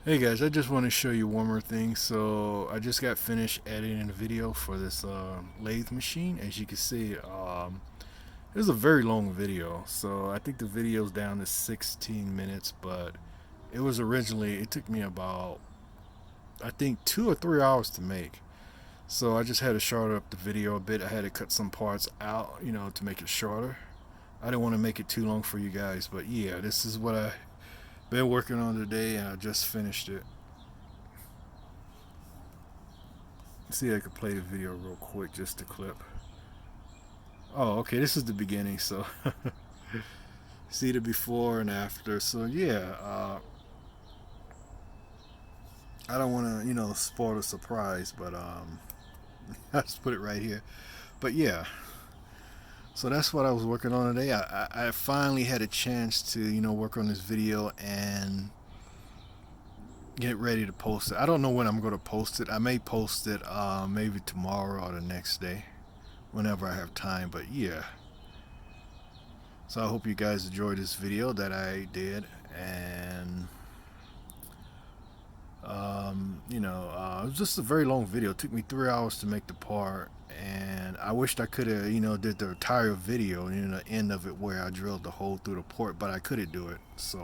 Hey guys, I just want to show you one more thing. So I just got finished editing a video for this lathe machine. As you can see, it was a very long video. So I think the video's down to 16 minutes, but it took me about, I think, 2 or 3 hours to make. So I just had to shorten up the video a bit. I had to cut some parts out, to make it shorter. I didn't want to make it too long for you guys, but yeah, this is what I've been working on today, and I just finished it. See, I could play the video real quick, just a clip. Oh, okay, this is the beginning, so see the before and after. So yeah, I don't want to, spoil the surprise, but I just put it right here. But yeah, so that's what I was working on today. I finally had a chance to, work on this video and get ready to post it. I don't know when I'm going to post it. I may post it maybe tomorrow or the next day, whenever I have time. But yeah. So I hope you guys enjoyed this video that I did, and it was just a very long video. It took me 3 hours to make the part, and I wished I could have, did the entire video, the end of it where I drilled the hole through the port, but I couldn't do it. So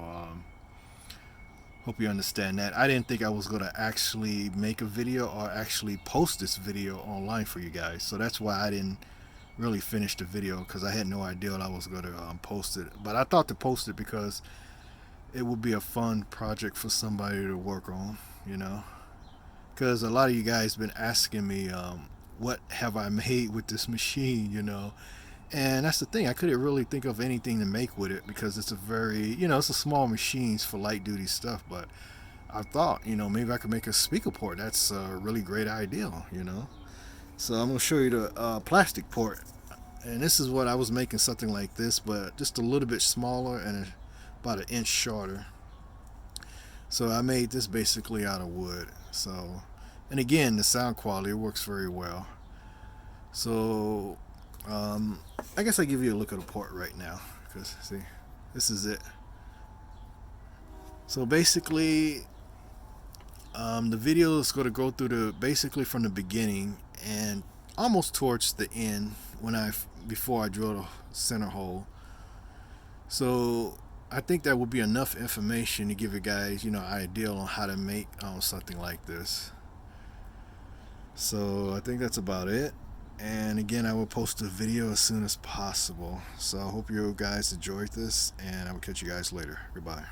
hope you understand that. I didn't think I was gonna actually make a video or actually post this video online for you guys, so that's why I didn't really finish the video, because I had no idea I was going to post it. But I thought to post it because it would be a fun project for somebody to work on, because a lot of you guys been asking me, what have I made with this machine, and that's the thing. I couldn't really think of anything to make with it because it's a very, it's a small machines for light duty stuff. But I thought, maybe I could make a speaker port. That's a really great idea. So I'm going to show you the plastic port. And this is what I was making, something like this, but just a little bit smaller and about an inch shorter. So I made this basically out of wood. So, and again, the sound quality works very well. So I guess I give you a look at the port right now, because see, this is it. So basically, the video is going to go through the basically from the beginning and almost towards the end before I drill the center hole. So I think that would be enough information to give you guys, an idea on how to make something like this. So I think that's about it. And again, I will post a video as soon as possible. So I hope you guys enjoyed this, and I will catch you guys later. Goodbye.